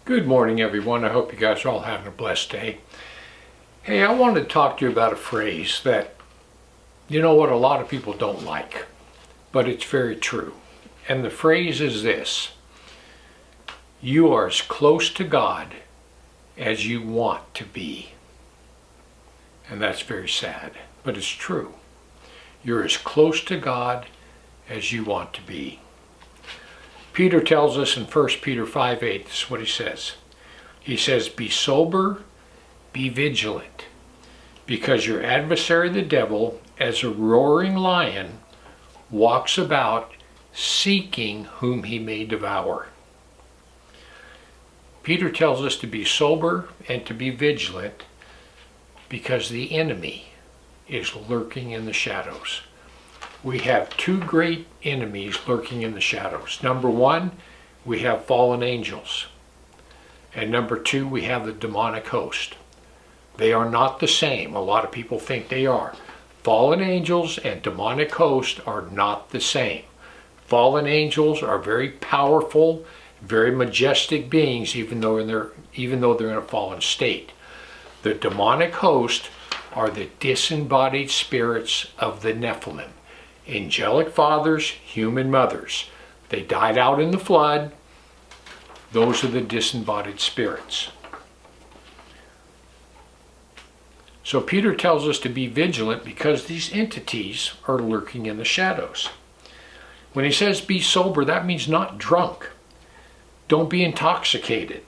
Good morning, everyone. I hope you guys are all having a blessed day. Hey, I wanted to talk to you about a phrase that, a lot of people don't like, but it's very true. And the phrase is this: you are as close to God as you want to be. And that's very sad, but it's true. You're as close to God as you want to be. Peter tells us in 1 Peter 5:8, this is what he says. He says, be sober, be vigilant, because your adversary the devil, as a roaring lion, walks about seeking whom he may devour. Peter tells us to be sober and to be vigilant because the enemy is lurking in the shadows. We have two great enemies lurking in the shadows. Number one, we have fallen angels. And number two, we have the demonic host. They are not the same. A lot of people think they are. Fallen angels and demonic host are not the same. Fallen angels are very powerful, very majestic beings, even though they're in a fallen state. The demonic host are the disembodied spirits of the Nephilim. Angelic fathers, human mothers. They died out in the flood. Those are the disembodied spirits. So Peter tells us to be vigilant because these entities are lurking in the shadows. When he says be sober, that means not drunk. Don't be intoxicated.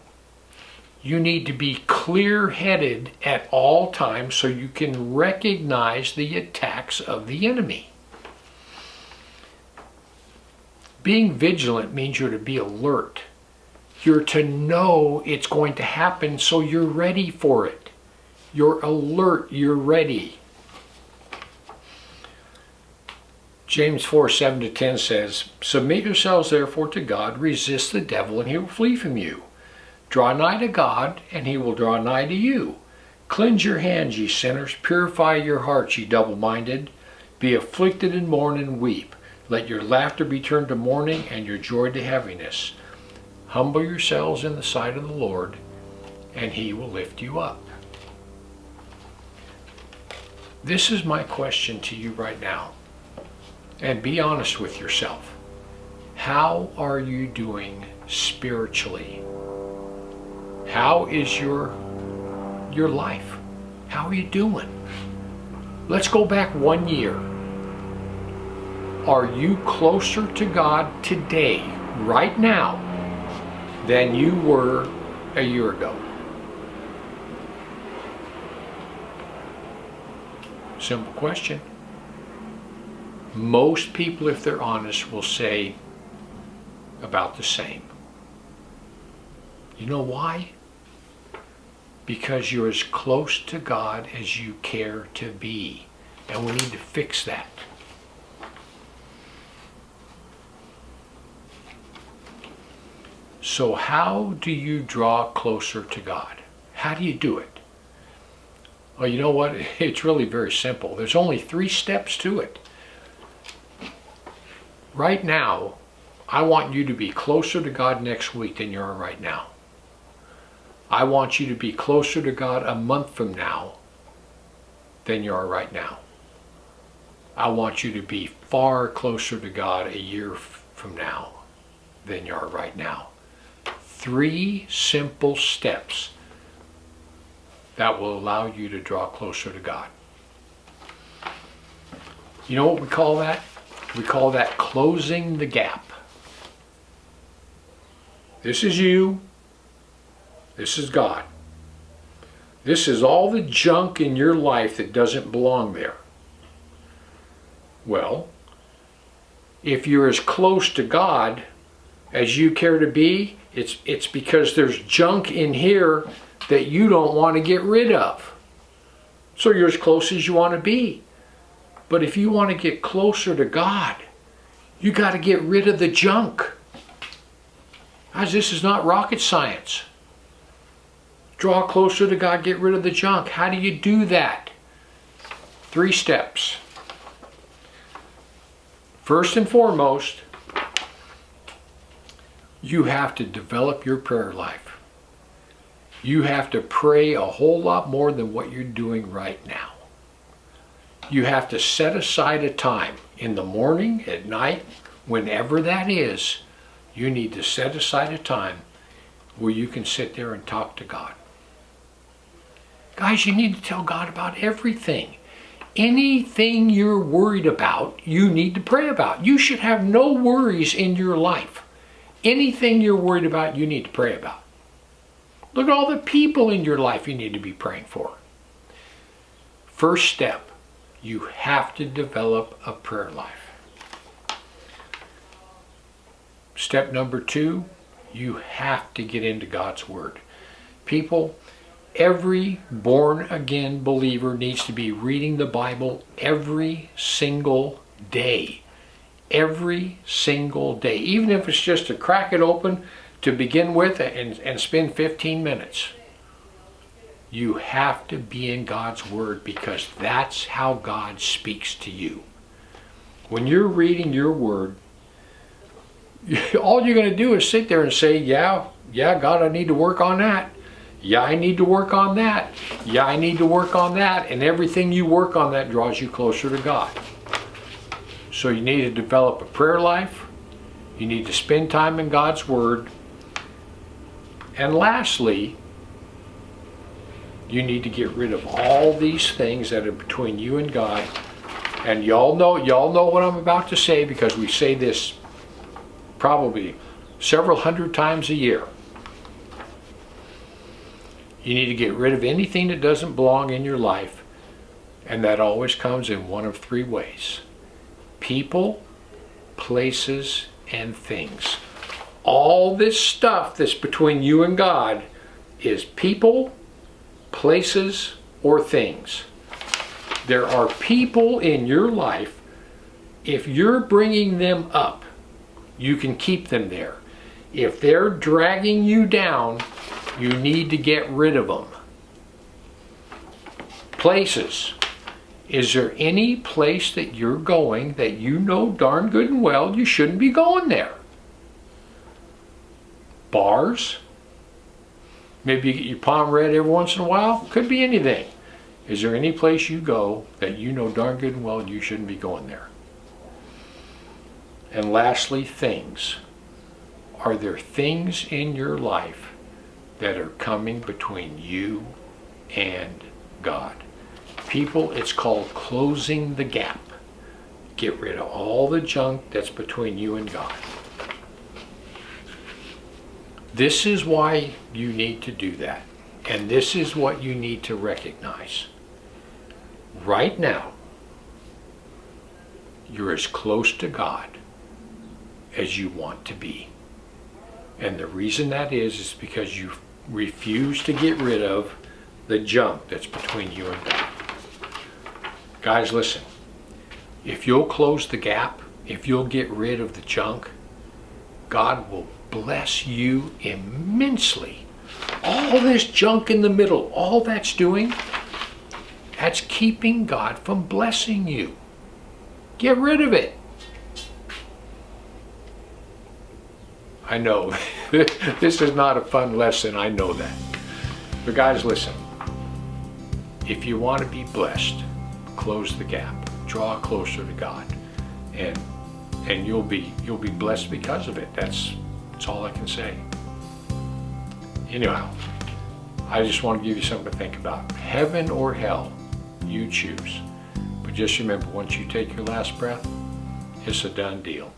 You need to be clear-headed at all times so you can recognize the attacks of the enemy. Being vigilant means you're to be alert. You're to know it's going to happen, so you're ready for it. You're alert, you're ready. James 4:7-10 says, submit yourselves therefore to God, resist the devil, and he will flee from you. Draw nigh to God, and he will draw nigh to you. Cleanse your hands, ye sinners, purify your hearts, ye double-minded. Be afflicted and mourn and weep. Let your laughter be turned to mourning and your joy to heaviness. Humble yourselves in the sight of the Lord, and he will lift you up. This is my question to you right now. And be honest with yourself. How are you doing spiritually? How is your life? How are you doing? Let's go back 1 year. Are you closer to God today, right now, than you were a year ago? Simple question. Most people, if they're honest, will say about the same. You know why? Because you're as close to God as you care to be. And we need to fix that. So how do you draw closer to God? How do you do it? Well, you know what? It's really very simple. There's only 3 steps to it. Right now, I want you to be closer to God next week than you are right now. I want you to be closer to God a month from now than you are right now. I want you to be far closer to God a year from now than you are right now. 3 simple steps that will allow you to draw closer to God. You know what we call that? We call that closing the gap. This is you. This is God. This is all the junk in your life that doesn't belong there. Well, if you're as close to God as you care to be, it's because there's junk in here that you don't want to get rid of. So you're as close as you want to be. But if you want to get closer to God, you got to get rid of the junk. Guys, this is not rocket science. Draw closer to God, get rid of the junk. How do you do that? 3 steps. First and foremost, you have to develop your prayer life. You have to pray a whole lot more than what you're doing right now. You have to set aside a time in the morning, at night, whenever that is. You need to set aside a time where you can sit there and talk to God. Guys, you need to tell God about everything. Anything you're worried about, you need to pray about. You should have no worries in your life. Anything you're worried about, you need to pray about. Look at all the people in your life you need to be praying for. First step, you have to develop a prayer life. Step number 2, you have to get into God's Word. People, every born-again believer needs to be reading the Bible every single day. Every single day. Even if it's just to crack it open to begin with and spend 15 minutes. You have to be in God's Word because that's how God speaks to you. When you're reading your Word, all you're going to do is sit there and say, yeah, God, I need to work on that. Yeah, I need to work on that. Yeah, I need to work on that. And everything you work on that draws you closer to God. So you need to develop a prayer life. You need to spend time in God's Word. And lastly, you need to get rid of all these things that are between you and God. And y'all know what I'm about to say because we say this probably several hundred times a year. You need to get rid of anything that doesn't belong in your life, and that always comes in one of 3 ways. People, places, and things. All this stuff that's between you and God is people, places, or things. There are people in your life, if you're bringing them up, you can keep them there. If they're dragging you down, you need to get rid of them. Places. Is there any place that you're going that you know darn good and well you shouldn't be going there? Bars? Maybe you get your palm read every once in a while? Could be anything. Is there any place you go that you know darn good and well you shouldn't be going there? And lastly, things. Are there things in your life that are coming between you and God? People, it's called closing the gap. Get rid of all the junk that's between you and God. This is why you need to do that. And this is what you need to recognize. Right now, you're as close to God as you want to be. And the reason that is because you refuse to get rid of the junk that's between you and God. Guys, listen. If you'll close the gap, if you'll get rid of the junk, God will bless you immensely. All this junk in the middle, all that's doing, that's keeping God from blessing you. Get rid of it. I know, this is not a fun lesson, I know that. But guys, listen. If you want to be blessed, close the gap. Draw closer to God. And you'll be blessed because of it. That's all I can say. Anyhow, I just want to give you something to think about. Heaven or hell, you choose. But just remember, once you take your last breath, it's a done deal.